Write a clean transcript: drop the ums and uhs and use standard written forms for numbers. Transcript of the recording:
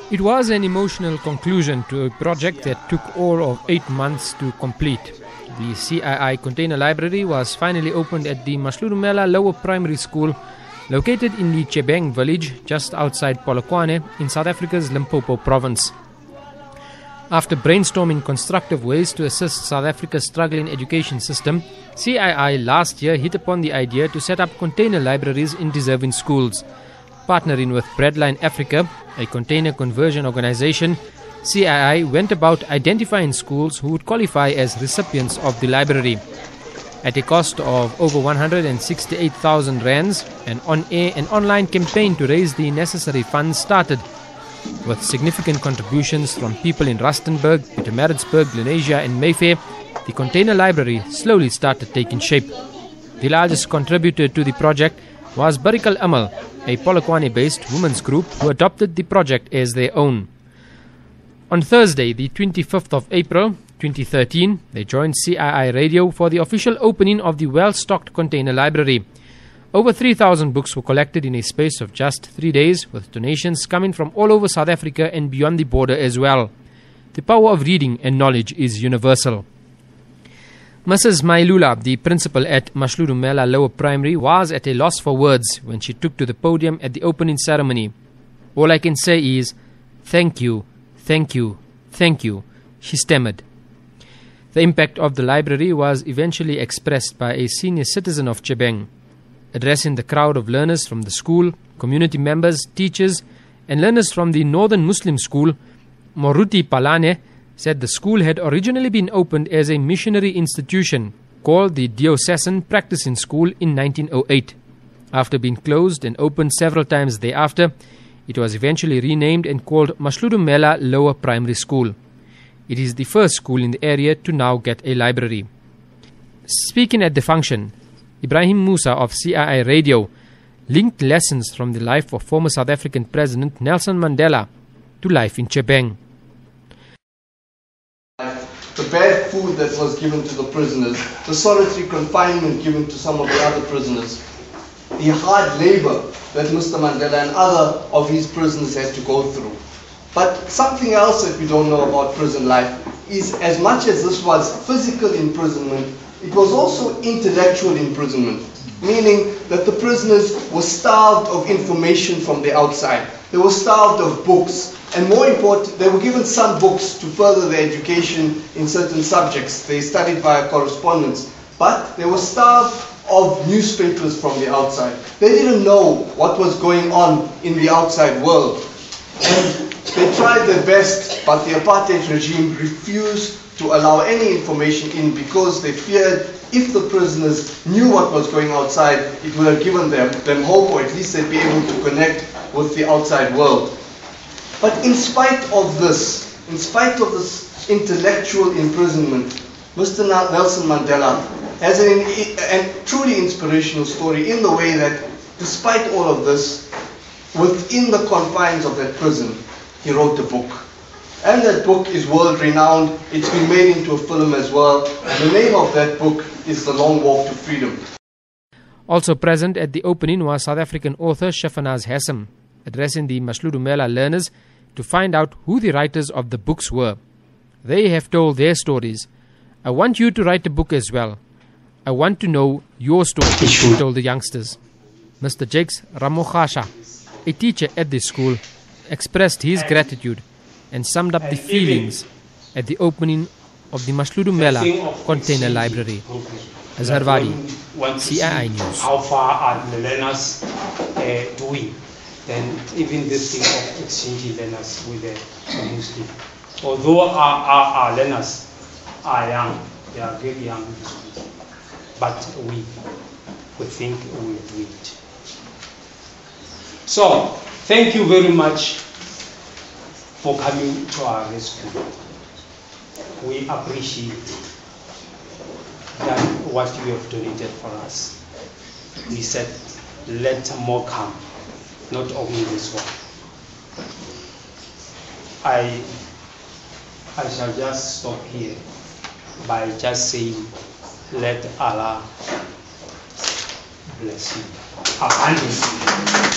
It was an emotional conclusion to a project that took all of 8 months to complete. The Cii Container Library was finally opened at the Mahlodumela Lower Primary School, located in the Chebeng village just outside Polokwane in South Africa's Limpopo province. After brainstorming constructive ways to assist South Africa's struggling education system, Cii last year hit upon the idea to set up container libraries in deserving schools. Partnering with Breadline Africa, a container conversion organization, Cii went about identifying schools who would qualify as recipients of the library. At a cost of over 168,000 rands, an on-air and online campaign to raise the necessary funds started. With significant contributions from people in Rustenburg, Pietermaritzburg, Lenasia and Mayfair, the container library slowly started taking shape. The largest contributor to the project was Bariq al Amal, a Polokwane-based women's group who adopted the project as their own. On Thursday, the 25th of April, 2013, they joined Cii Radio for the official opening of the well-stocked container library. Over 3,000 books were collected in a space of just 3 days, with donations coming from all over South Africa and beyond the border as well. The power of reading and knowledge is universal. Mrs. Mailula, the principal at Mahlodumela Lower Primary, was at a loss for words when she took to the podium at the opening ceremony. "All I can say is, thank you, thank you, thank you," she stammered. The impact of the library was eventually expressed by a senior citizen of Chebeng. Addressing the crowd of learners from the school, community members, teachers, and learners from the Northern Muslim School, Moruti Palane said the school had originally been opened as a missionary institution called the Diocesan Practicing School in 1908. After being closed and opened several times thereafter, it was eventually renamed and called Mahlodumela Lower Primary School. It is the first school in the area to now get a library. Speaking at the function, Ibrahim Musa of Cii Radio linked lessons from the life of former South African President Nelson Mandela to life in Chebeng. The bad food that was given to the prisoners, the solitary confinement given to some of the other prisoners, the hard labor that Mr. Mandela and other of his prisoners had to go through. But something else that we don't know about prison life is, as much as this was physical imprisonment, it was also intellectual imprisonment, meaning that the prisoners were starved of information from the outside. They were starved of books. And more important, they were given some books to further their education in certain subjects. They studied via correspondence. But they were starved of newspapers from the outside. They didn't know what was going on in the outside world. And they tried their best, but the apartheid regime refused to allow any information in because they feared if the prisoners knew what was going outside, it would have given them hope, or at least they'd be able to connect with the outside world. But in spite of this intellectual imprisonment, Mr. Nelson Mandela has a truly inspirational story in the way that despite all of this, within the confines of that prison, he wrote a book. And that book is world renowned. It's been made into a film as well. And the name of that book is The Long Walk to Freedom. Also present at the opening was South African author Shafanaz Hassam, addressing the Mahlodumela learners to find out who the writers of the books were. They have told their stories. I want you to write a book as well. I want to know your story, he told the youngsters. Mr. Jakes Ramokhasha, a teacher at this school, expressed his gratitude and summed up the feelings at the opening of the Mahlodumela Container Library. Azharwadi, CII News. How far are the learners doing? Then even this thing of exchanging learners with the Muslim. Although our learners are young, they are very young, but we think we will do it. So, thank you very much for coming to our rescue. We appreciate that what you have donated for us. We said, let more come. Not only this one. I shall just stop here by just saying, let Allah bless you abundantly.